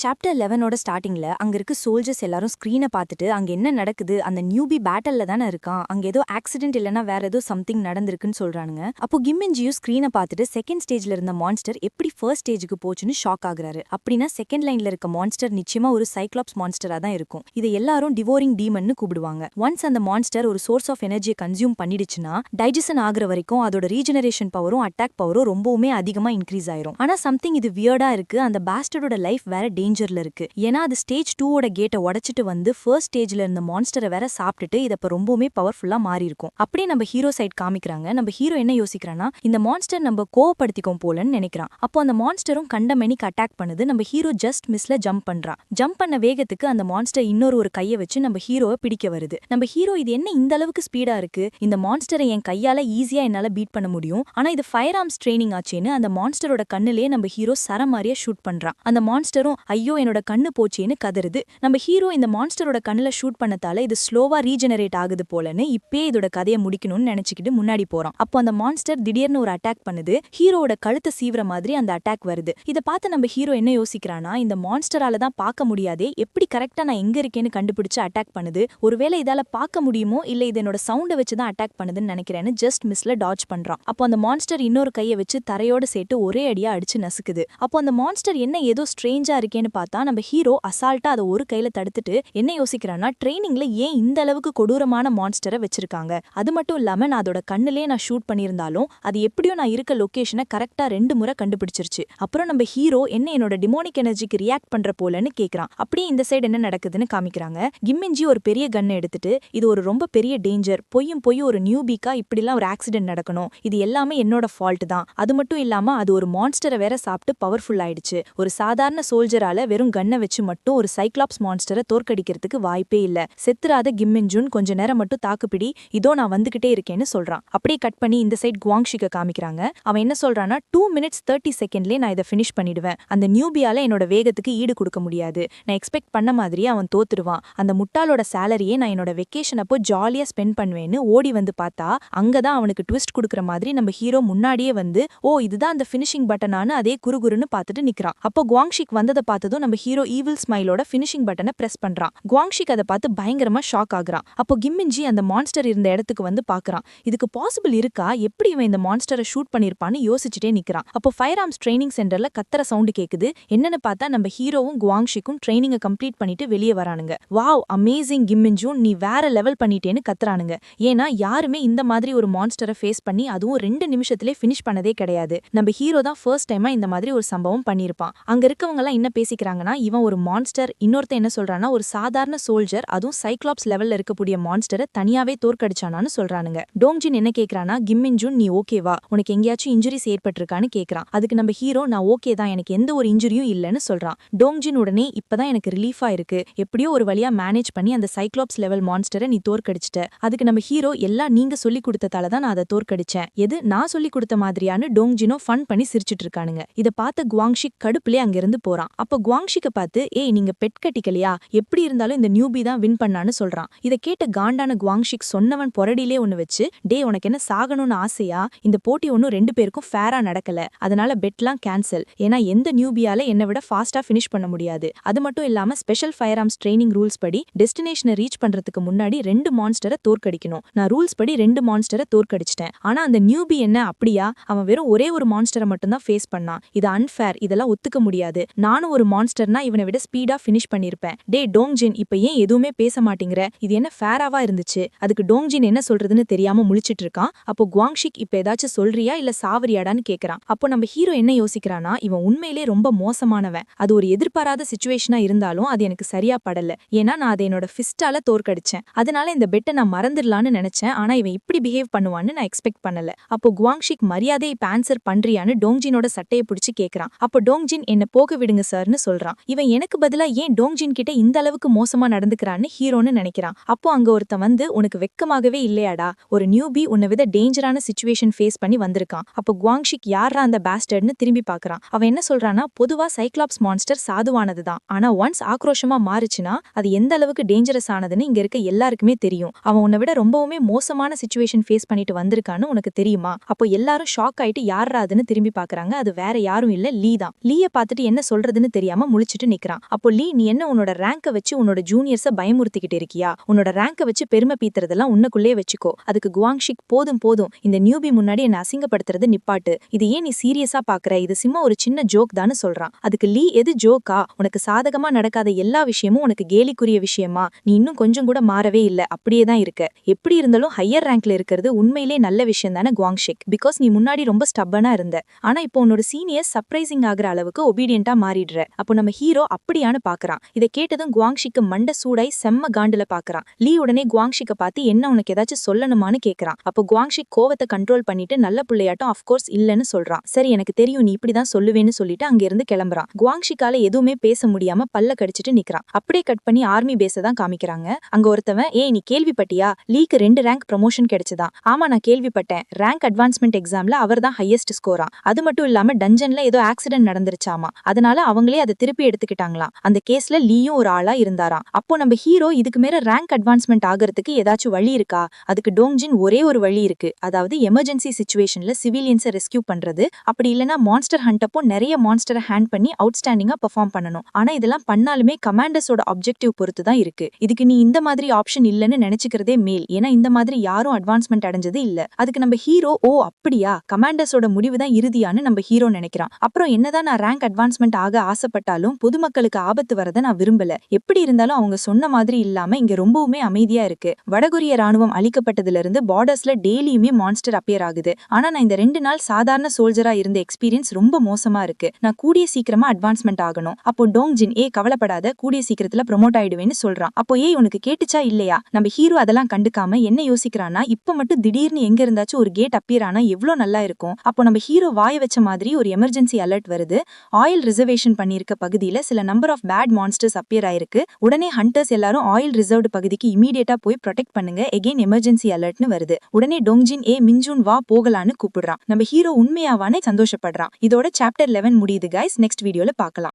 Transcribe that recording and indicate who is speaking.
Speaker 1: Chapter 11ஓட ஸ்டார்டிங்ல அங்க இருக்க சோல்ஜர்ஸ் எல்லாரும் ஸ்கிரீனை பார்த்துட்டு அங்க என்ன நடக்குது, அந்த நியூபி பேட்டல்ல தானே இருக்கான், அங்க ஏதோ ஆக்சிடென்ட் இல்லனா வேற ஏதோ சம்திங் நடந்திருக்குன்னு சொல்றானுங்க. அப்போ கிம்மின்ஜியும் ஸ்கிரீனை பார்த்துட்டு செகண்ட் ஸ்டேஜ்ல இருந்த மான்ஸ்டர் எப்படி ஃபர்ஸ்ட் ஸ்டேஜுக்கு போச்சுன்னு ஷாக் ஆகுறாரு. அப்படின்னா செகண்ட் லைன்ல இருக்க மான்ஸ்டர் நிச்சயமா ஒரு சைக்ளாப்ஸ் மான்ஸ்டரா தான் இருக்கும். இதை எல்லாரும் டிவோரிங் டீமன்னு கூப்பிடுவாங்க. ஒன்ஸ் அந்த மான்ஸ்டர் ஒரு சோர்ஸ் ஆஃப் எனர்ஜியை கன்சியூம் பண்ணிடுச்சுன்னா டைஜஷன் ஆகுற வரைக்கும் அதோட ரீஜெனரேஷன் பவரும் அட்டாக் பவரும் ரொம்பவுமே அதிகமா இன்க்ரீஸ் ஆயிரும். ஆனா சம்திங் இது வியர்டா இருக்கு, அந்த பாஸ்டரோட லைஃப் வேற டேஞ்சர்ல இருக்கு. ஏன்னா அது ஸ்டேஜ் 2ஓட கேட்டை உடைச்சிட்டு வந்து ஃபர்ஸ்ட் ஸ்டேஜ்ல இருந்த மான்ஸ்டரை வேற சாப்பிட்டுட்டு இதை இப்ப ரொம்பவுமே பவர்ஃபுல்லா மாறி இருக்கும். அப்படியே நம்ம ஹீரோ சைட் காமிக்கிறாங்க. நம்ம ஹீரோ என்ன யோசிக்கிறான்னா, இந்த மான்ஸ்டர் நம்ம கோவப்படுத்திக்கும் போலன்னு நினைக்கிறான். அப்போ அந்த மான்ஸ்டரும் கண்டமெனிக்கு அட்டாக் பண்ணுது. நம்ம ஹீரோ ஜஸ்ட் மிஸ்ல ஜம்ப் பண்றான். ஜம்ப் பண்ண வேகத்துக்கு அந்த மான்ஸ்டர் இன்னொரு ஒரு கையை வச்சு நம்ம ஹீரோவை பிடிக்க வருது. நம்ம ஹீரோ இது என்ன இந்த அளவுக்கு ஸ்பீடா இருக்கு, இந்த மான்ஸ்டரை என் கையால ஈஸியா என்னால பீட் பண்ண முடியும், ஆனா இது ஃபயர் ஆர்ம்ஸ் ட்ரைனிங் ஆச்சேன்னு அந்த மான்ஸ்டரோட கண்ணுலயே நம்ம ஹீரோ சரமாரியா ஷூட் பண்றான். அந்த மான்ஸ்டரும் ஐயோ என்னோட கண்ணு போச்சேன்னு கதறுது. நம்ம ஹீரோ இந்த மான்ஸ்டரோட கண்ணுல ஷூட் பண்ணதால இது ஸ்லோவா ரீஜெனரேட் ஆகுது போலன்னு இப்பே இதோட கதையை முடிக்கணும்னு நினைச்சுக்கிட்டு முன்னாடி போறான். அப்போ அந்த மான்ஸ்டர் திடீர்னு ஒரு அட்டாக் பண்ணுது. ஹீரோவோட கழுத்தை சீவுற மாதிரி அந்த அட்டாக் வருது. இதை பார்த்து நம்ம ஹீரோ என்ன யோசிக்கிறானா, இந்த மான்ஸ்டரால தான் பார்க்க முடியாதே, எப்படி கரெக்டா நான் எங்க இருக்கேன்னு கண்டுபிடிச்சு அட்டாக் பண்ணுது, ஒருவேளை இதால பார்க்க முடியுமோ இல்ல இது என்னோட சவுண்டை வச்சு தான் அட்டாக் பண்ணுதுன்னு நினைக்கிறேன்னு ஜஸ்ட் மிஸ்ல டாட்ஜ் பண்றான். அப்போ அந்த மான்ஸ்டர் இன்னொரு கையை வச்சு தரையோட சேர்த்து ஒரே அடியா அடிச்சு நசுக்குது. அப்போ அந்த மான்ஸ்டர் என்ன ஏதோ ஸ்ட்ரேஞ்சா இருக்கேன்னு பார்த்தா நம்ம ஹீரோ அசால்ட்டா அதை ஒரு கையில தடுத்துட்டு என்ன யோசிக்கிறான்னா, ட்ரைனிங்ல ஏன் இந்த அளவுக்கு கொடூரமான மான்ஸ்டரை வச்சிருக்காங்க, அது மட்டும் இல்லாம நான் அதோட கண்ணுலயே நான் ஷூட் பண்ணியிருந்தாலும் அது எப்படியோ நான் இருக்க லொகேஷனை கரெக்டா 2 முறை கண்டுபிடிச்சிருச்சு. அப்புறம் நம்ம ஹீரோ என்ன என்னோட டிமோனிக் எனர்ஜிக்கு ரியாக்ட் பண்ற போலன்னு கேக்குறான். அப்படியே இந்த சைடு என்ன நடக்குதுன்னு காமிக்கிறாங்க. கிம்மின்ஜி ஒரு பெரிய கன்னை எடுத்துட்டு இது ஒரு ரொம்ப பெரிய டேஞ்சர், பொய்யும் ஒரு நியூபிக்கா இப்படிலாம் ஒரு ஆக்சிடென்ட் நடக்கணும், இது எல்லாமே என்னோட ஃபால்ட் தான், அது மட்டும் இல்லாம அது ஒரு மான்ஸ்டரை வேற சாப்பிட்டு பவர்ஃபுல் ஆயிடுச்சு, ஒரு சாதாரண சோல்ஜரால வெறும் கன்னை வச்சு மட்டும் ஒரு சைக்ளாப்ஸ் மான்ஸ்டரை தோற்கடிக்கிறதுக்கு வாய்ப்பே இல்ல, செத்துராத கிம்மின்ஜுன் கொஞ்ச நேரம் மட்டும் தாக்குப்பிடி, இதோ நான் வந்துகிட்டே இருக்கேன்னு சொல்றான். அப்படியே கட் பண்ணி இந்த சைட் குவாங்ஷிக்க காமிக்கிறாங்க. அவன் என்ன சொல்றான்னா, 2 minutes 30 செகண்ட்லயே நான் இதை ஃபினிஷ் பண்ணிடுவேன், அந்த நியூபியால என்னோட வேகத்துக்கு ஈடு கொடுக்க முடியாது, நான் எக்ஸ்பெக்ட் பண்ண மாதிரியே அவன் தோத்துடுவான், அந்த முட்டாளோட சேலரியே நான் என்னோட வெக்கேஷன் அப்போ ஜாலியா ஸ்பெண்ட் பண்ணுவேன்னு ஓடி வந்து பார்த்தா அங்கதான் அவனுக்கு ட்விஸ்ட் கொடுக்குற மாதிரி நம்ம ஹீரோ முன்னாடியே வந்து ஓ இதுதான் அந்த ஃபினிஷிங் பட்டனானு அதே குறுகுறுன்னு பார்த்துட்டு நிக்கிறான். அப்போ குவாங்ஷிக் வந்ததை பார்த்ததும் நம்ம ஹீரோ ஈவில் ஸ்மைலோட ஃபினிஷிங் பட்டனை பிரஸ் பண்றான். குவாங்ஷிக் அதை பார்த்து பயங்கரமா ஷாக் ஆகுறான். அப்போ கிம்மின்ஜி அந்த மான்ஸ்டர் இருந்த இடத்துக்கு வந்து பாக்குறான். இதுக்கு பாசிபிள் இருக்கா, எப்படி இவன் இந்த மான்ஸ்டரை ஷூட் பண்ணிருப்பான்னு யோசிச்சுட்டே நிக்கிறான். அப்போ ஃபயர் ஆர்ம்ஸ் ட்ரைனிங் சென்டர்ல கத்துற சவுண்டு கேக்குது. என்னன்னு பார்த்தா நம்ம ஹீரோவும் குவாங்ஷிக்கும் ட்ரைனிங்கை கம்ப்ளீட் பண்ணிட்டு வெளியே வரானுங்க. வாவ் அமேசிங் கிம்மின்ஜுன், நீ வேற லெவல் பண்ணிட்டேன்னு கத்துறானுங்க. ஏன்னா யாருமே இந்த மாதிரி ஒரு மான்ஸ்டரை ஃபேஸ் பண்ணி அதுவும் 2 நிமிஷத்திலே ஃபினிஷ் பண்ணதே கிடையாது. நம்ம ஹீரோ தான் ஃபர்ஸ்ட் டைமா இந்த மாதிரி ஒரு சம்பவம் பண்ணிருப்பான். அங்க இருக்கவங்க எல்லாம் என்ன பேசிக்கிறாங்கன்னா, இவன் ஒரு மான்ஸ்டர், இன்னொருத்த என்ன சொல்றான்னா ஒரு சாதாரண சோல்ஜர், அதுவும் சைக்ளாப்ஸ் லெவல்ல இருக்கக்கூடிய மான்ஸ்டரை தனியாவே தோற்கடிச்சானான்னு சொல்றானுங்க. டோங்ஜின் என்ன கேக்குறானா, கிம்மின்ஜுன் நீ ஓகேவா, உனக்கு எங்கேயாச்சும் இன்ஜுரிஸ் ஏற்பட்டிருக்கான்னு கேக்குறான். அதுக்கு நம்ம ஹீரோ நான் ஓகே தான், எனக்கு எந்த ஒரு இன்ஜுரியும் இல்லைன்னு சொல்றான். டோங்ஜின் உடனே இப்பதான் எனக்கு ரிலீஃபா இருக்கு, எப்படியோ ஒரு வழியா மேனேஜ் பண்ணி அந்த சைக்ளாப்ஸ் லெவல் மான்ஸ்டரை நீ தோற்கடிச்சிட்ட. அதுக்கு நம்ம ஹீரோ எல்லாம் நீங்க சொல்லி கொடுத்ததால தான் நான் அதை தோற்கடிச்சேன், எது நான் சொல்லி கொடுத்த மாதிரியான்னு டோங்ஜினோ ஃபன் பண்ணி சிரிச்சிட்டு இருக்கானுங்க. இதை பார்த்த குவாங்ஷிக் கடுப்புலே அங்கிருந்து போறான். அப்போ குவாங்ஷிக்க பார்த்து ஏய் நீங்க பெட் கட்டிக்கலையா, எப்படி இருந்தாலும் இந்த நியூபி தான் வின் பண்ணான்னு சொல்றான். இதை கேட்ட காண்டான குவாங்ஷிக் சொன்னவன் பொரடியிலே ஒண்ணு வச்சு, டே உனக்கு என்ன சாகணும்னு ஆசையா, இந்த போட்டி ஒன்னும் 2 பேருக்கும் ஃபேரா நடக்கல, அதனால பெட்லாம் கேன்சல், ஏன்னா எந்த நியூபியால என்னை விட ஃபாஸ்டா ஃபினிஷ் பண்ண முடியாது, அது மட்டும் இல்லாம special fire arms training rules படி டெஸ்டினேஷனை ரீச் பண்றதுக்கு முன்னாடி 2 மான்ஸ்டரை தோற்கடிக்கணும், நான் ரூல்ஸ் படி 2 மான்ஸ்டரை தோற்கடிச்சிட்டேன், ஆனா அந்த நியூபி என்ன அப்படியா, அவன் வெறும் ஒரே ஒரு மான்ஸ்டரை மட்டும் தான் ஃபேஸ் பண்ணான், இது அன்ஃபேர், இதெல்லாம் ஒத்துக்க முடியாது, நானும் ஒரு மான்ஸ்டர்னா இவனை விட ஸ்பீடா ஃபினிஷ் பண்ணிருப்பேன், டே டோங்ஜின் இப்ப ஏன் எதுவுமே பேச மாட்டேங்கிற, இது என்ன ஃபேராவா இருந்துச்சு. அதுக்கு டோங்ஜின் என்ன சொல்றதுன்னு தெரியாம முழிச்சிட்டு இருக்கான். அப்போ குவாங்ஷிக் இப்ப ஏதாச்சும் சொல்றியா இல்ல சாவரியாடான்னு கேக்குறான். அப்போ நம்ம ஹீரோ என்ன யோசிக்கிறானா, இவன் உண்மையிலே ரொம்ப மோசமானவன், அது ஒரு எதிர்பாராத சிச்சுவேஷனா இருந்தாலும் அது எனக்கு சரியா படல, ஏன்னா நான் அதை என்னோட ஃபிஸ்டால தோற்கடிச்சேன், அதனால இந்த பெட்டை நான் மறந்துடலான்னு நினைச்சேன், ஆனா இவன் இப்படி பிஹேவ் பண்ணுவான்னு நான் எக்ஸ்பெக்ட் பண்ணல. அப்போ குவாங்ஷிக் மரியாதை இப்ப ஆன்சர் பண்றியான்னு டோங்ஜினோட சட்டையை பிடிச்சு கேக்குறான். அப்போ டோங்ஜின் என்ன போக விடுங்க சார்னு சொல்றான். இவன் எனக்கு பதிலா ஏன் டோங்ஜின் கிட்ட இந்த அளவுக்கு மோசமா நடந்துக்கிறான்னு ஹீரோன்னு நினைக்கிறான். அப்போ அங்க ஒருத்தன் வந்து உனக்கு வெக்கமாகவே இல்லையாடா, ஒரு நியூபி உன்னை விட டேஞ்சரான சிச்சுவேஷன் ஃபேஸ் பண்ணி வந்திருக்கான். அப்போ குவாங்ஷிக் யாரா அந்த பாஸ்டர்ட்னு திரும்பி பாக்குறான். அவன் என்ன சொல்றான்னா, பொதுவா சைக்ளாப்ஸ் மான்ஸ்டர் சாதுவானதுதான், ஆனா ஒன்ஸ் ஆக்ரோஷமா மாறுச்சுன்னா அது எந்த அளவுக்கு டேஞ்சரஸ் ஆனதுன்னு இங்க இருக்க எல்லாருக்குமே தெரியும், அவன் உன்னை விட ரொம்பவுமே மோசமான சிச்சுவேஷன் ஃபேஸ் பண்ணிட்டு வந்திருக்கான்னு உனக்கு தெரியுமா. அப்போ எல்லாரும் ஷாக் ஆயிட்டு யாராதுன்னு திரும்பி பாக்குறாங்க. அது வேற யாரும் இல்ல, லீ தான். லீய பார்த்துட்டு என்ன சொல்றதுன்னு தெரியாம முடியாம முழிச்சிட்டு நிக்கிறான். அப்போ லீ, நீ என்ன உன்னோட ரேங்க வச்சு உன்னோட ஜூனியர்ஸ பயமுறுத்திக்கிட்டு இருக்கியா? உன்னோட ரேங்க வச்சு பெருமை பீத்துறதெல்லாம் உன்னுக்குள்ளே வச்சுக்கோ. அதுக்கு குவாங்ஷிக், போதும் போதும், இந்த நியூபி முன்னாடி என்ன அசிங்கப்படுத்துறது நிப்பாட்டு. இது ஏன் நீ சீரியஸா பாக்குற? இது சும்மா ஒரு சின்ன ஜோக் தான்னு சொல்றான். அதுக்கு லீ, எது ஜோக்கா? உனக்கு சாதகமா நடக்காத எல்லா விஷயமும் உனக்கு கேலிக்குரிய விஷயமா? நீ இன்னும் கொஞ்சம் கூட மாறவே இல்ல, அப்படியே தான் இருக்க. எப்படி இருந்தாலும் ஹையர் ரேங்க்ல இருக்கிறது உண்மையிலே நல்ல விஷயம் தானே குவாங்ஷிக். பிகாஸ் நீ முன்னாடி ரொம்ப ஸ்டப்பனா இருந்த. ஆனா இப்போ உன்னோட சீனியர் சர்ப்ரைசிங் ஆகுற அளவுக்கு ஒபீடியன்ட்டா மாறிடுற. அப்போ நம்ம ஹீரோ அப்படியான்னு பாக்குறான். இதை கேட்டதும் குவாங்ஷிக்கு மண்ட சூடாய் செம்ம காண்டுல பாக்குறான். லீ உடனே குவாங்ஷிக்க பார்த்து என்ன உனக்கு ஏதாச்சும் சொல்லணுமான்னு கேக்குறான். அப்போ குவாங்ஷிக் கோவத்தை கண்ட்ரோல் பண்ணிட்டு நல்ல பிள்ளையாட்டம் அஃப்கோர்ஸ் இல்லன்னு சொல்றான். சரி, எனக்கு தெரியும் நீ இப்படிதான் சொல்லுவேன்னு சொல்லிட்டு அங்க இருந்து கிளம்புறான். குவாங்ஷிக்கால எதுவுமே பேச முடியாம பல்ல கடிச்சிட்டு நிக்கிறான். அப்படியே கட் பண்ணி ஆர்மி பேஸ தான் காமிக்கிறாங்க. அங்க ஒருத்தவன், ஏய் நீ கேள்விப்பட்டியா? லீக்கு 2 ரேங்க் ப்ரமோஷன் கிடைச்சதா? ஆமா நான் கேள்விப்பட்டேன். ரேங்க் அட்வான்ஸ்மெண்ட் எக்ஸாம்ல அவர் தான் ஹையஸ்ட் ஸ்கோரா. அது மட்டும் இல்லாம டஞ்சன்ல ஏதோ ஆக்சிடென்ட் நடந்துருச்சாமா. அதனால அவங்களே அதை திருப்பி எடுத்துக்கிட்டாங்களாம். அந்த கேஸ்ல லீயும் ஒரு ஆளா இருந்தாராம். அப்போ நம்ம ஹீரோ இதுக்கு மேல ரேங்க் அட்வான்ஸ்மெண்ட் ஆகிறதுக்கு ஏதாச்சும் வழி இருக்கா? அதுக்கு டோங்ஜின் ஒரே ஒரு வழி இருக்கு. அதாவது எமர்ஜென்சி சிச்சுவேஷன்ல சிவிலியன்ஸை ரெஸ்கியூ பண்றது. அப்படி இல்லனா மான்ஸ்டர் ஹண்ட் அப்போ நிறைய மான்ஸ்டரை ஹேண்ட் பண்ணி அவுட்ஸ்டாண்டிங்கா பெர்ஃபார்ம் பண்ணணும். ஆனா இதெல்லாம் பண்ணாலுமே கமாண்டர்ஸோட ஆப்ஜெக்டிவ் பொறுத்து தான் இருக்கு. இதுக்கு நீ இந்த மாதிரி ஆப்ஷன் இல்லன்னு நினைச்சுக்கிறதே மேல். ஏன்னா இந்த மாதிரி யாரும் அட்வான்ஸ்மெண்ட் அடைஞ்சது இல்ல. அதுக்கு நம்ம ஹீரோ, ஓ அப்படியா, கமாண்டர்ஸோட முடிவு தான் இறுதியான்னு நம்ம ஹீரோ நினைக்கிறான். அப்புறம் என்னதான் நான் ரேங்க் அட்வான்ஸ்மெண்ட் ஆக ஆசைப்பட்டாலும் பொதுமக்களுக்கு ஆபத்து வரத நான் விரும்பல. எப்படி இருந்தாலும் அவங்க சொன்ன மாதிரி இல்லாம இங்க ரொம்பவுமே அமைதியா இருக்கு. வடகொரிய ராணுவம் அழிக்கப்பட்டதுல இருந்து பார்டர்ஸ்ல டெய்லியுமே மான்ஸ்டர் அப்பியர் ஆகுது. ஆனா நான் இந்த 2 நாள் சாதாரண சோல்ஜரா இருந்த எக்ஸ்பீரியன்ஸ் ரொம்ப மோசமா இருக்கு. நான் கூடிய சீக்கிரமா அட்வான்ஸ்மெண்ட் ஆகணும். அப்போ டோங்ஜின், ஏ கவலைப்படாத, கூடிய சீக்கிரத்துல ப்ரொமோட் ஆயிடுவேன்னு சொல்றான். அப்போ ஏய் உனக்கு கேட்டுச்சா இல்லையா? நம்ம ஹீரோ அதெல்லாம் கண்டுக்காம என்ன யோசிக்கிறான்னா, இப்ப மட்டும் திடீர்னு எங்க இருந்தாச்சும் ஒரு கேட் அப்பியர் ஆனா எவ்வளவு நல்லா இருக்கும். அப்போ நம்ம ஹீரோ வாய வச்ச மாதிரி ஒரு எமர்ஜென்சி அலர்ட் வருது. ஆயில் ரிசர்வேஷன் பண்ணிருக்க பகுதியில சில number of bad monsters appear ஆயிருக்கு. உடனே ஹண்டர்ஸ் எல்லாரும் ஆயில் ரிசர்வ்டு பகுதிக்கு இமீடியட்டா போய் ப்ரொடெக்ட் பண்ணுங்க, எகைன் எமர்ஜென்சி அலர்ட்னு வருது. உடனே டோங்ஜின், ஏ மின்ஜூன் வா போகலான்னு கூப்பிடுறான். நம்ம ஹீரோ உண்மையாவானே சந்தோஷப்படுறான். இதோட சாப்டர் 11 முடியுது கைஸ். நெக்ஸ்ட் வீடியோல பார்க்கலாம்.